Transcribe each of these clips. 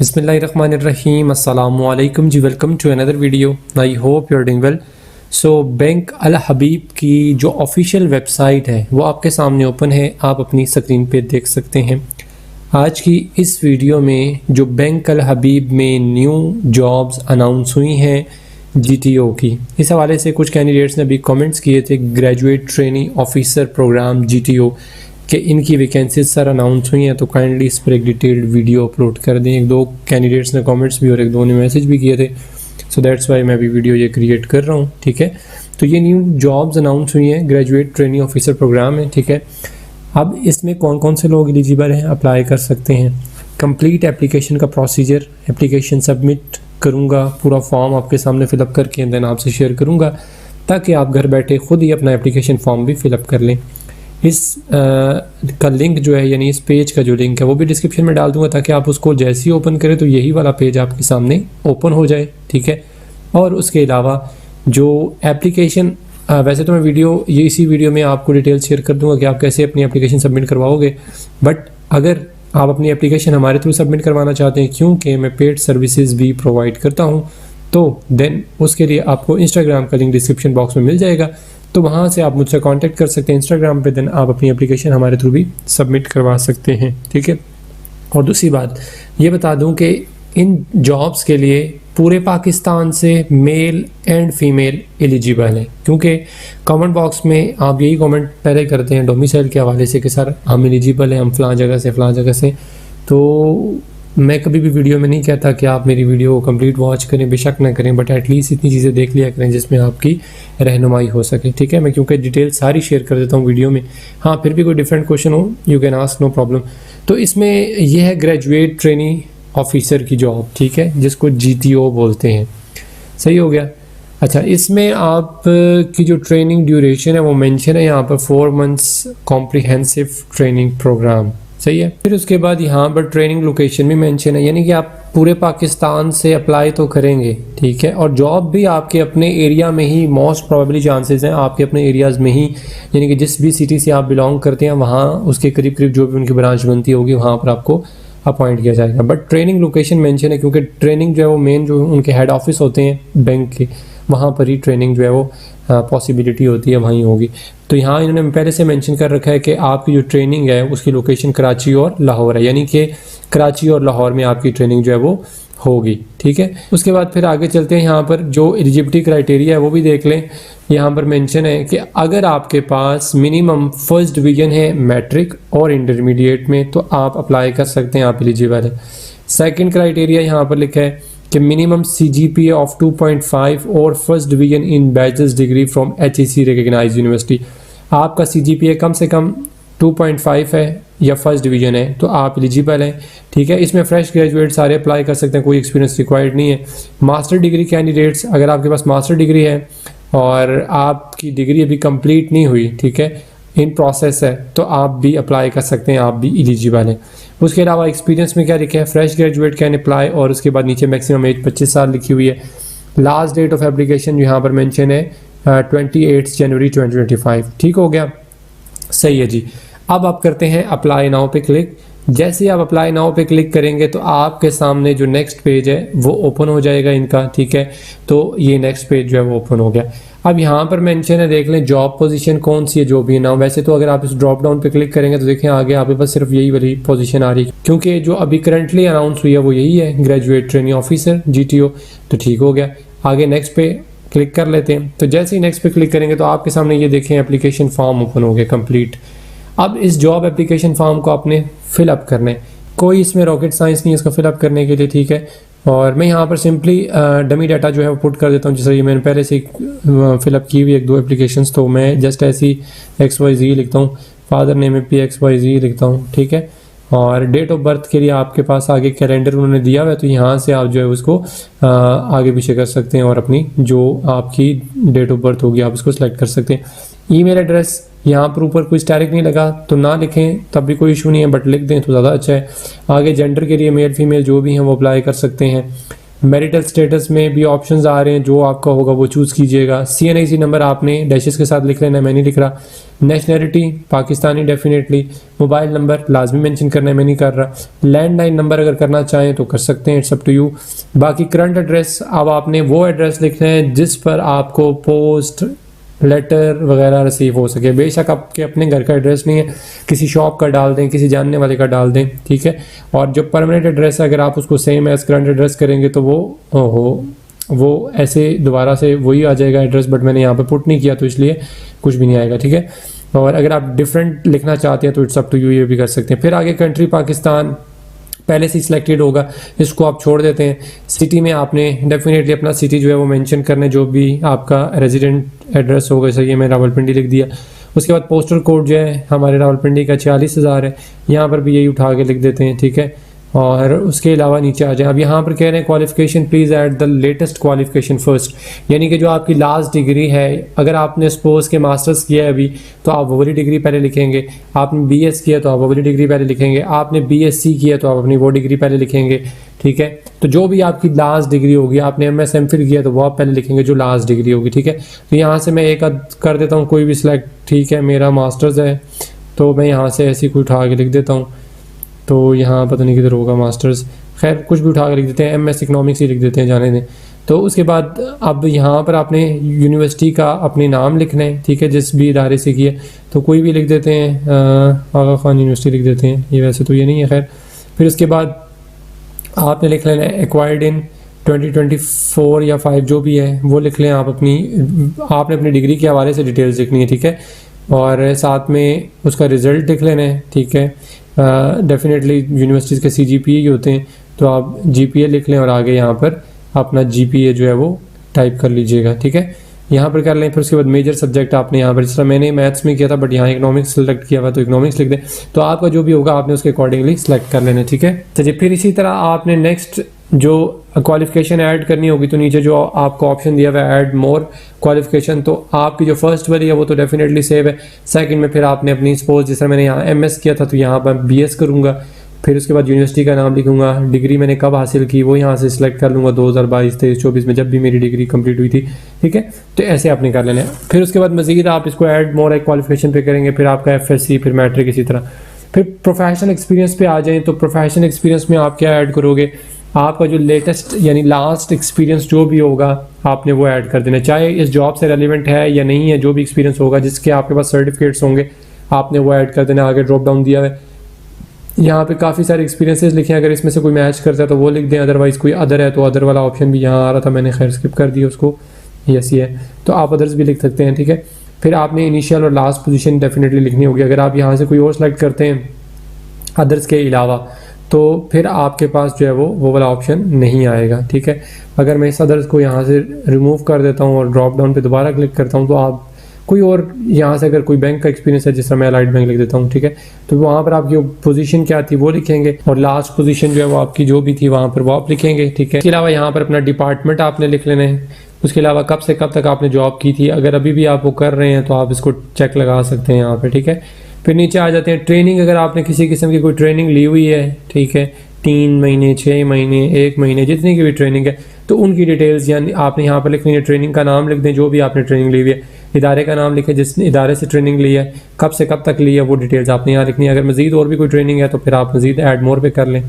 बिस्मिल्लाहिर्रहमानिर्रहीम अस्सलामु अलैकुम जी। Welcome to another video. I hope you are doing well. So Bank Al Habib की जो ऑफिशियल वेबसाइट है वो आपके सामने ओपन है, आप अपनी स्क्रीन पे देख सकते हैं। आज की इस वीडियो में जो बैंक अल हबीब में न्यू जॉब्स अनाउंस हुई हैं GTO की, इस हवाले से कुछ कैंडिडेट्स ने अभी कमेंट्स किए थे graduate training officer programme GTO कि इनकी वैकेंसीज सर अनाउंस हुई हैं, तो काइंडली इस पर एक डिटेल्ड वीडियो अपलोड कर दें। एक दो कैंडिडेट्स ने कमेंट्स भी और एक दो ने मैसेज भी किए थे, सो दैट्स वाई मैं भी वीडियो ये क्रिएट कर रहा हूँ। ठीक है, तो ये न्यू जॉब्स अनाउंस हुई हैं, ग्रेजुएट ट्रेनिंग ऑफिसर प्रोग्राम है। ठीक है, अब इसमें कौन कौन से लोग एलिजिबल हैं, अप्लाई कर सकते हैं। कंप्लीट एप्लीकेशन का प्रोसीजर, एप्लीकेशन सबमिट करूँगा, पूरा फॉर्म आपके सामने फिलअप करके देन आपसे शेयर करूँगा ताकि आप घर बैठे खुद ही अपना एप्लीकेशन फॉर्म भी फिलअप कर लें। इस का लिंक जो है, यानी इस पेज का जो लिंक है वो भी डिस्क्रिप्शन में डाल दूंगा ताकि आप उसको जैसे ही ओपन करें तो यही वाला पेज आपके सामने ओपन हो जाए। ठीक है, और उसके अलावा जो एप्लीकेशन, वैसे तो मैं इसी वीडियो में आपको डिटेल शेयर कर दूंगा कि आप कैसे अपनी एप्लीकेशन सबमिट करवाओगे, बट अगर आप अपनी एप्लीकेशन हमारे थ्रू सबमिट करवाना चाहते हैं, क्योंकि मैं पेड सर्विसेज भी प्रोवाइड करता हूँ, तो देन उसके लिए आपको इंस्टाग्राम का लिंक डिस्क्रिप्शन बॉक्स में मिल जाएगा, तो वहाँ से आप मुझसे कांटेक्ट कर सकते हैं इंस्टाग्राम पे, देन आप अपनी एप्लीकेशन हमारे थ्रू भी सबमिट करवा सकते हैं। ठीक है, और दूसरी बात ये बता दूं कि इन जॉब्स के लिए पूरे पाकिस्तान से मेल एंड फीमेल एलिजिबल हैं, क्योंकि कमेंट बॉक्स में आप यही कमेंट पहले करते हैं डोमिसाइल के हवाले से कि सर हम एलिजिबल हैं, हम फ़लाँ जगह से। तो मैं कभी भी वीडियो में नहीं कहता कि आप मेरी वीडियो को कंप्लीट वॉच करें, बेशक ना करें, बट एटलीस्ट इतनी चीज़ें देख लिया करें जिसमें आपकी रहनुमाई हो सके। ठीक है, मैं क्योंकि डिटेल सारी शेयर कर देता हूँ वीडियो में। हाँ, फिर भी कोई डिफरेंट क्वेश्चन हो you can ask, no problem. तो इसमें यह है ग्रेजुएट ट्रेनिंग ऑफिसर की जॉब, ठीक है, जिसको GTO बोलते हैं। सही हो गया। अच्छा, इसमें आप की जो ट्रेनिंग ड्यूरेशन है वो मेंशन है यहाँ पर 4 मंथ्स कॉम्प्रिहेंसिव ट्रेनिंग प्रोग्राम। सही है। फिर उसके बाद यहाँ पर ट्रेनिंग लोकेशन भी मेंशन है, यानी कि आप पूरे पाकिस्तान से अप्लाई तो करेंगे, ठीक है, और जॉब भी आपके अपने एरिया में ही मोस्ट प्रोबेबली चांसेस हैं, आपके अपने एरियाज़ में ही, यानी कि जिस भी सिटी से आप बिलोंग करते हैं वहाँ उसके करीब करीब जो भी उनकी ब्रांच बनती होगी वहाँ पर आपको अपॉइंट किया जाएगा। बट ट्रेनिंग लोकेशन मेंशन है क्योंकि ट्रेनिंग जो है वो मेन जो उनके हेड ऑफिस होते हैं बैंक के, वहाँ पर ही ट्रेनिंग जो है वो पॉसिबिलिटी होती है वहीं होगी। तो यहाँ इन्होंने पहले से मेंशन कर रखा है कि आपकी जो ट्रेनिंग है उसकी लोकेशन कराची और लाहौर है, यानी कि कराची और लाहौर में आपकी ट्रेनिंग जो है वो होगी। ठीक है, उसके बाद फिर आगे चलते हैं। यहाँ पर जो एलिजिबिलिटी क्राइटेरिया है वो भी देख लें। यहाँ पर मेंशन है कि अगर आपके पास मिनिमम फर्स्ट डिवीजन है मैट्रिक और इंटरमीडिएट में तो आप अप्लाई कर सकते हैं, आप एलिजिबल है। सेकेंड क्राइटेरिया यहाँ पर लिखा है कि मिनिमम CGPA ऑफ 2.5 और first division in bachelor's degree from HEC recognised university. आपका CGPA कम से कम 2.5 है या फर्स्ट डिवीजन है तो आप एलिजिबल हैं। ठीक है, इसमें फ्रेश ग्रेजुएट सारे अप्लाई कर सकते हैं, कोई एक्सपीरियंस रिक्वायर्ड नहीं है। मास्टर डिग्री कैंडिडेट्स, अगर आपके पास मास्टर डिग्री है और आपकी डिग्री अभी कंप्लीट नहीं हुई, ठीक है, इन प्रोसेस है, तो आप भी अप्लाई कर सकते हैं, आप भी एलिजिबल हैं। उसके अलावा एक्सपीरियंस में क्या लिखा है, फ्रेश ग्रेजुएट कैन अप्लाई, और उसके बाद नीचे मैक्सिमम एज 25 साल लिखी हुई है। लास्ट डेट ऑफ एप्लीकेशन यहाँ पर मेंशन है 28 जनवरी 2025। ठीक हो गया, सही है जी। अब आप करते हैं अप्लाई नाउ पे क्लिक। जैसे आप अप्लाई नाउ पे क्लिक करेंगे तो आपके सामने जो नेक्स्ट पेज है वो ओपन हो जाएगा इनका। ठीक है, तो ये नेक्स्ट पेज जो है वो ओपन हो गया। अब यहाँ पर मेंशन है, देख लें जॉब पोजीशन कौन सी है जो भी है ना। वैसे तो अगर आप इस ड्रॉप डाउन पे क्लिक करेंगे तो देखें आगे आपके पास सिर्फ यही वाली पोजीशन आ रही है, क्योंकि जो अभी करंटली अनाउंस हुई है वो यही है, ग्रेजुएट ट्रेनिंग ऑफिसर GTO। तो ठीक हो गया, आगे नेक्स्ट पे क्लिक कर लेते हैं। तो जैसे ही नेक्स्ट पे क्लिक करेंगे तो आपके सामने ये देखें एप्लीकेशन फॉर्म ओपन हो गया कंप्लीट। अब इस जॉब एप्लीकेशन फॉर्म को आपने फिलअप करना है, कोई इसमें रॉकेट साइंस नहीं है इसको फिलअप करने के लिए। ठीक है, और मैं यहाँ पर सिंपली डमी डाटा जो है वो पुट कर देता हूँ, जैसे ये मैंने पहले से फिलअप की हुई एक दो एप्लीकेशंस, तो मैं जस्ट ऐसी XYZ लिखता हूँ, फादर नेम में PXYZ लिखता हूँ। ठीक है, और डेट ऑफ बर्थ के लिए आपके पास आगे कैलेंडर उन्होंने दिया हुआ है, तो यहाँ से आप जो है उसको आगे पीछे कर सकते हैं और अपनी जो आपकी डेट ऑफ बर्थ होगी आप उसको सिलेक्ट कर सकते हैं। ईमेल एड्रेस यहाँ पर ऊपर कोई स्टैरिक नहीं लगा तो ना लिखें तब भी कोई इशू नहीं है, बट लिख दें तो ज़्यादा अच्छा है। आगे जेंडर के लिए मेल फीमेल जो भी हैं वो अप्लाई कर सकते हैं। मैरिटल स्टेटस में भी ऑप्शंस आ रहे हैं, जो आपका होगा वो चूज़ कीजिएगा। CNIC नंबर आपने डैशेस के साथ लिख लेना है, मैं नहीं लिख रहा। Nationality Pakistani definitely. Mobile number लाजमी मेंशन करना है, मैं नहीं कर रहा। लैंडलाइन नंबर अगर करना चाहें तो कर सकते हैं, इट्स अप टू यू। बाकी करंट एड्रेस, अब आपने वो एड्रेस लिखना है जिस पर आपको पोस्ट लेटर वगैरह रिसीव हो सके। बेशक आपके अपने घर का एड्रेस नहीं है, किसी शॉप का डाल दें, किसी जानने वाले का डाल दें, ठीक है। और जो परमानेंट एड्रेस है अगर आप उसको सेम एज करंट एड्रेस करेंगे तो वो ऐसे दोबारा से वही आ जाएगा एड्रेस, बट मैंने यहाँ पे पुट नहीं किया तो इसलिए कुछ भी नहीं आएगा, ठीक है। और अगर आप डिफरेंट लिखना चाहते हैं तो इट्स अप टू यू, ये भी कर सकते हैं। फिर आगे कंट्री पाकिस्तान पहले से सिलेक्टेड होगा, इसको आप छोड़ देते हैं। सिटी में आपने डेफिनेटली अपना सिटी जो है वो मेंशन करना है, जो भी आपका रेजिडेंट एड्रेस होगा। सही है, मैं रावलपिंडी लिख दिया। उसके बाद पोस्टल कोड जो है हमारे रावलपिंडी का 46,000 है, यहाँ पर भी यही उठा के लिख देते हैं, ठीक है। और उसके अलावा नीचे आ जाए, अब यहाँ पर कह रहे हैं qualification please add the latest qualification first, यानी कि जो आपकी लास्ट डिग्री है, अगर आपने सपोज के मास्टर्स किया है अभी तो आप वो वाली डिग्री पहले लिखेंगे, आपने BS किया तो आप वो वाली डिग्री पहले लिखेंगे, आपने BSc किया तो आप अपनी वो डिग्री पहले लिखेंगे, ठीक है। तो जो भी आपकी लास्ट डिग्री होगी, आपने MS MPhil किया तो वो आप पहले लिखेंगे जो लास्ट डिग्री होगी, ठीक है। तो यहाँ से मैं एक कर देता हूँ कोई भी सिलेक्ट, ठीक है। मेरा मास्टर्स है तो मैं यहाँ से ऐसी कोई उठा के लिख देता हूँ, तो यहाँ पता नहीं किधर होगा मास्टर्स, खैर कुछ भी उठा कर लिख देते हैं, MS इकोनॉमिक्स ही लिख देते हैं, जाने दें। तो उसके बाद अब यहाँ पर आपने यूनिवर्सिटी का अपने नाम लिखना है, ठीक है, जिस भी इदारे से किए तो कोई भी लिख देते हैं, आगा खान यूनिवर्सिटी लिख देते हैं, ये वैसे तो ये नहीं है, खैर। फिर उसके बाद आपने लिख लेना है एक्वायर्ड इन 2024 या 5 जो भी है वो लिख लें आप आपने अपनी डिग्री के हवाले से डिटेल्स लिखनी है, ठीक है। और साथ में उसका रिज़ल्ट लिख लेना है, ठीक है। डेफिनेटली यूनिवर्सिटीज़ के CGPA ही होते हैं, तो आप GPA लिख लें और आगे यहाँ पर अपना GPA जो है वो टाइप कर लीजिएगा, ठीक है। यहाँ पर कर लें। फिर उसके बाद मेजर सब्जेक्ट आपने यहाँ पर, जिस तरह मैंने मैथ्स में किया था बट यहाँ इकोनॉमिक्स सेलेक्ट किया हुआ तो इकोनॉमिक्स लिख दें। तो आपका जो भी होगा आपने उसके अकॉर्डिंगली सेलेक्ट कर लेना, ठीक है। चलिए, फिर इसी तरह आपने नेक्स्ट जो क्वालिफिकेशन ऐड करनी होगी तो नीचे जो आपको ऑप्शन दिया हुआ है ऐड मोर क्वालिफिकेशन, तो आपकी जो फर्स्ट वाली है वो तो डेफिनेटली सेव है। सेकंड में फिर आपने अपनी सपोज जैसे मैंने यहाँ MS किया था तो यहाँ पर BS करूँगा, फिर उसके बाद यूनिवर्सिटी का नाम लिखूंगा, डिग्री मैंने कब हासिल की वो यहाँ से सिलेक्ट कर लूँगा, 2022, 23, 24 में जब भी मेरी डिग्री कंप्लीट हुई थी, ठीक है। तो ऐसे आपने कर लेना है। फिर उसके बाद मजीद आप इसको ऐड मोर क्वालिफिकेशन पे करेंगे, फिर आपका FSC, फिर मैट्रिक, इसी तरह। फिर प्रोफेशनल एक्सपीरियंस पे आ जाएँ तो प्रोफेशनल एक्सपीरियंस में आप क्या ऐड करोगे, आपका जो लेटेस्ट यानी लास्ट एक्सपीरियंस जो भी होगा आपने वो ऐड कर देना, चाहे इस जॉब से रेलिवेंट है या नहीं है, जो भी एक्सपीरियंस होगा जिसके आपके पास सर्टिफिकेट्स होंगे आपने वो ऐड कर देना। आगे ड्रॉप डाउन दिया है, यहाँ पे काफ़ी सारे एक्सपीरियंसेस लिखे हैं, अगर इसमें से कोई मैच करता है तो वो लिख दें, अदरवाइज़ कोई अदर है तो अदर वाला ऑप्शन भी यहाँ आ रहा था, मैंने खैर स्किप कर दिया उसको, यस ये है, तो आप अदर्स भी लिख सकते हैं, ठीक है। फिर आपने इनिशियल और लास्ट पोजीशन डेफिनेटली लिखनी होगी। अगर आप यहाँ से कोई और सेलेक्ट करते हैं अदर्स के अलावा तो फिर आपके पास जो है वो वाला ऑप्शन नहीं आएगा, ठीक है। अगर मैं इस अदर्स को यहाँ से रिमूव कर देता हूँ और ड्रॉप डाउन पे दोबारा क्लिक करता हूँ तो आप कोई और यहाँ से अगर कोई बैंक का एक्सपीरियंस है, जिस तरह मैं अलाइड बैंक लिख देता हूँ, ठीक है, तो वहाँ पर आपकी पोजीशन क्या थी वो लिखेंगे और लास्ट पोजीशन जो है वो आपकी जो भी थी वहाँ पर वो आप लिखेंगे, ठीक है। इसके अलावा यहाँ पर अपना डिपार्टमेंट आपने लिख लेना है, उसके अलावा कब से कब तक आपने जॉब की थी, अगर अभी भी आप वो कर रहे हैं तो आप इसको चेक लगा सकते हैं यहाँ पर, ठीक है। फिर नीचे आ जाते हैं ट्रेनिंग, अगर आपने किसी किस्म की कोई ट्रेनिंग ली हुई है, ठीक है, 3 महीने, 6 महीने, 1 महीने, जितनी की भी ट्रेनिंग है तो उनकी डिटेल्स यानी आपने यहाँ पर लिखनी है। ट्रेनिंग का नाम लिख दें जो भी आपने ट्रेनिंग ली हुई है, इदारे का नाम लिखें जिस इदारे से ट्रेनिंग ली है, कब से कब तक ली है वो डिटेल्स आपने यहाँ लिखनी है। अगर मजीद और भी कोई ट्रेनिंग है तो फिर आप मजीद ऐड मोर पे कर लें।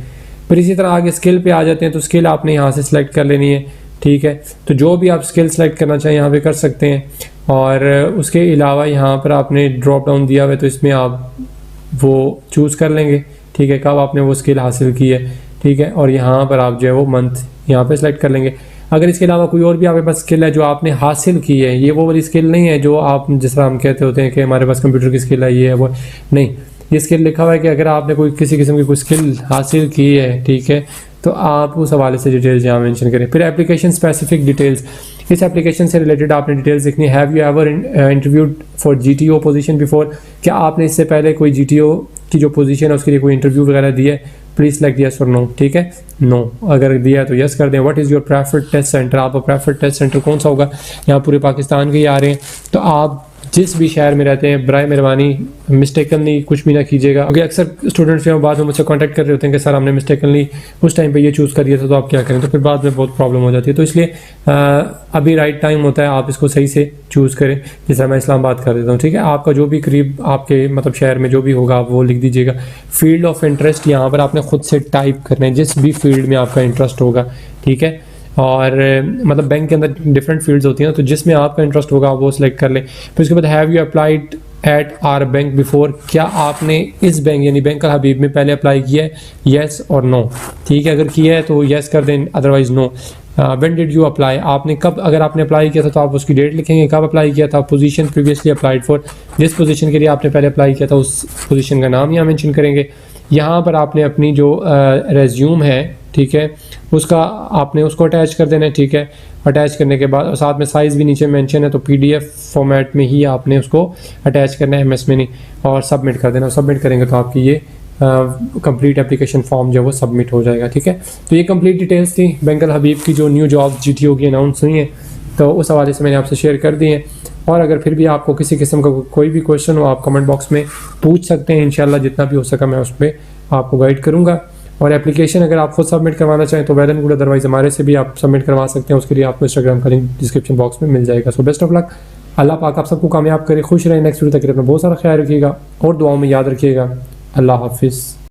फिर इसी तरह आगे स्किल पे आ जाते हैं तो स्किल आपने यहाँ से सिलेक्ट कर लेनी है, ठीक है। तो जो भी आप स्किल सेलेक्ट करना चाहें यहाँ पे कर सकते हैं। और उसके अलावा यहाँ पर आपने ड्रॉप डाउन दिया हुआ है तो इसमें आप वो चूज़ कर लेंगे, ठीक है, कब आपने वो स्किल हासिल की है, ठीक है। और यहाँ पर आप जो है वो मंथ यहाँ पे सेलेक्ट कर लेंगे। अगर इसके अलावा कोई और भी आपके पास स्किल है जो आपने हासिल की है, ये वो वाली स्किल नहीं है जो आप जिस तरह हम कहते होते हैं कि हमारे पास कंप्यूटर की स्किल है, ये है वो नहीं, ये स्किल लिखा हुआ है कि अगर आपने कोई किसी किस्म की कोई स्किल हासिल की है, ठीक है, तो आप उस हवाले से डिटेल्स यहाँ मेंशन करें। फिर एप्लीकेशन स्पेसिफिक डिटेल्स, इस एप्लीकेशन से रिलेटेड आपने डिटेल्स लिखनी है। Have you ever interviewed for GTO position before, क्या आपने इससे पहले कोई GTO की जो पोजीशन है उसके लिए कोई इंटरव्यू वगैरह दिया है, प्लीज सेलेक्ट यस और नो, ठीक है। नो अगर दिया है तो यस कर दें। What is your preferred test centre, आपका प्रेफर्ड टेस्ट सेंटर कौन सा होगा, यहाँ पूरे पाकिस्तान के ही आ रहे हैं तो आप जिस भी शहर में रहते हैं बराए मेहरबानी मिस्टेकनली कुछ भी ना कीजिएगा, क्योंकि अक्सर स्टूडेंट्स जो बाद में मुझसे कांटेक्ट कर रहे होते हैं कि सर हमने मिस्टेकनली उस टाइम पे ये चूज़ कर दिया था तो आप क्या करें, तो फिर बाद में बहुत प्रॉब्लम हो जाती है। तो इसलिए अभी राइट टाइम होता है, आप इसको सही से चूज़ करें। जैसे मैं इस्लामाबाद कर देता हूँ, ठीक है, आपका जो भी करीब आपके मतलब शहर में जो भी होगा आप वो लिख दीजिएगा। फील्ड ऑफ इंटरेस्ट यहाँ पर आपने खुद से टाइप करना है, जिस भी फील्ड में आपका इंटरेस्ट होगा, ठीक है। और मतलब बैंक के अंदर डिफरेंट फील्ड्स होती हैं, तो जिसमें आपका इंटरेस्ट होगा आप वो सिलेक्ट कर लें। फिर उसके बाद have you applied at our bank before, क्या आपने इस बैंक यानी बैंक अल हबीब में पहले अप्लाई किया है, येस और नो, ठीक है। अगर किया है तो येस कर दें, otherwise no. When did you apply, आपने कब, अगर आपने अप्लाई किया था तो आप उसकी डेट लिखेंगे, कब अप्लाई किया था। पोजीशन प्रीवियसली अप्लाइड फॉर, जिस पोजीशन के लिए आपने पहले अप्लाई किया था उस पोजीशन का नाम यहाँ मेंशन करेंगे। यहाँ पर आपने अपनी जो रेज्यूम है, ठीक है, उसका आपने उसको अटैच कर देना है, ठीक है। अटैच करने के बाद साथ में साइज़ भी नीचे मेंशन है, तो PDF फॉर्मेट में ही आपने उसको अटैच करना है, MS में नहीं, और सबमिट कर देना। सबमिट करेंगे तो आपकी ये कंप्लीट एप्लीकेशन फॉर्म जो है वो सबमिट हो जाएगा, ठीक है। तो ये कंप्लीट डिटेल्स थी बैंक अल हबीब की जो न्यू जॉब GTO की अनाउंस हुई है, तो उस हवाले से मैंने आपसे शेयर कर दी है। और अगर फिर भी आपको किसी किस्म का कोई भी क्वेश्चन हो आप कमेंट बॉक्स में पूछ सकते हैं, इंशाल्लाह जितना भी हो सका मैं उस पर आपको गाइड करूँगा। और एप्लीकेशन अगर आप खुद सबमिट करवाना चाहें तो वेल एंड गुड, अदरवाइज हमारे से भी आप सबमिट करवा सकते हैं। उसके लिए आपको इंस्टाग्राम का लिंक डिस्क्रिप्शन बॉक्स में मिल जाएगा। सो बेस्ट ऑफ लक, अल्लाह पाक आप सबको कामयाब करे, खुश रहें। नेक्स्ट वीडियो तक अपना बहुत सारा ख्याल रखिएगा और दुआओं में याद रखिएगा। अल्लाह हाफिज़।